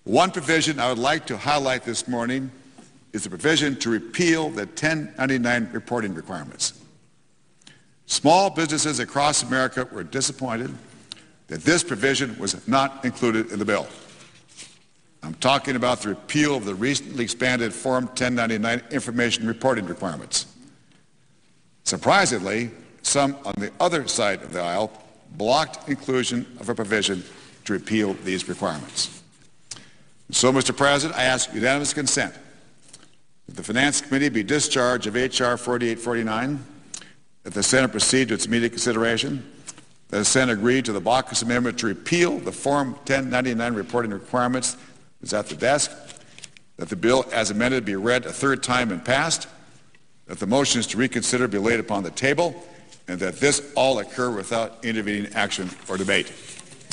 One provision I would like to highlight this morning is the provision to repeal the 1099 reporting requirements. Small businesses across America were disappointed that this provision was not included in the bill. I'm talking about the repeal of the recently expanded Form 1099 information reporting requirements. Surprisingly, some on the other side of the aisle blocked inclusion of a provision to repeal these requirements. So, Mr. President, I ask unanimous consent that the Finance Committee be discharged of H.R. 4849, that the Senate proceed to its immediate consideration, that the Senate agree to the Baucus Amendment to repeal the Form 1099 reporting requirements is at the desk, that the bill as amended be read a third time and passed, that the motions to reconsider be laid upon the table, and that this all occur without intervening action or debate.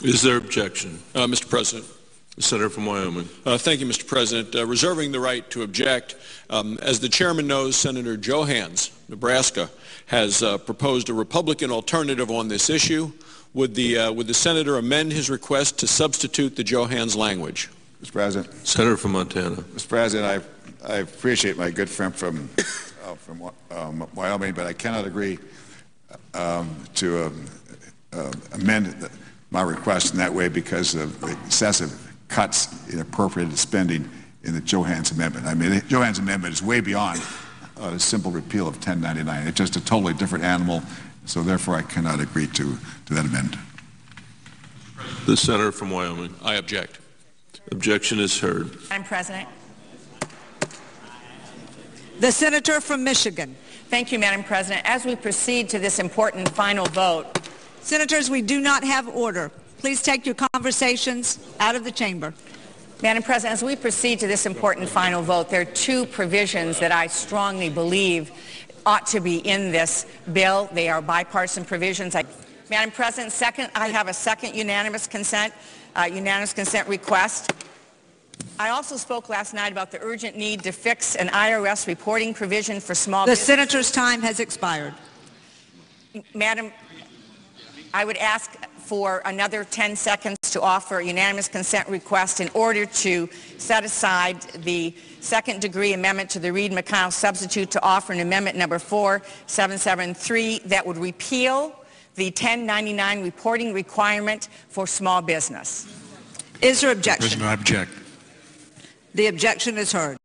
Is there objection? Mr. President. The Senator from Wyoming. Thank you, Mr. President. Reserving the right to object, as the chairman knows, Senator Johans, Nebraska, has proposed a Republican alternative on this issue. Would the senator amend his request to substitute the Johans language? Mr. President. Senator from Montana. Mr. President, I appreciate my good friend from Wyoming, but I cannot agree to amend my request in that way because of the excessive cuts in appropriated spending in the Johans Amendment. I mean, the Johans Amendment is way beyond a simple repeal of 1099. It's just a totally different animal, so therefore I cannot agree to that amendment. The Senator from Wyoming. I object. Objection is heard. Madam President. The Senator from Michigan. Thank you, Madam President. As we proceed to this important final vote, Senators, we do not have order. Please take your conversations out of the chamber. Madam President, as we proceed to this important final vote, there are two provisions that I strongly believe ought to be in this bill. They are bipartisan provisions. Madam President, second, I have a second unanimous consent request. I also spoke last night about the urgent need to fix an IRS reporting provision for small business. The senator's time has expired. Madam, I would ask for another 10 seconds to offer a unanimous consent request in order to set aside the second-degree amendment to the Reed-McConnell substitute to offer an amendment number 4773 that would repeal the 1099 reporting requirement for small business. Is there objection? President, I object. The objection is heard.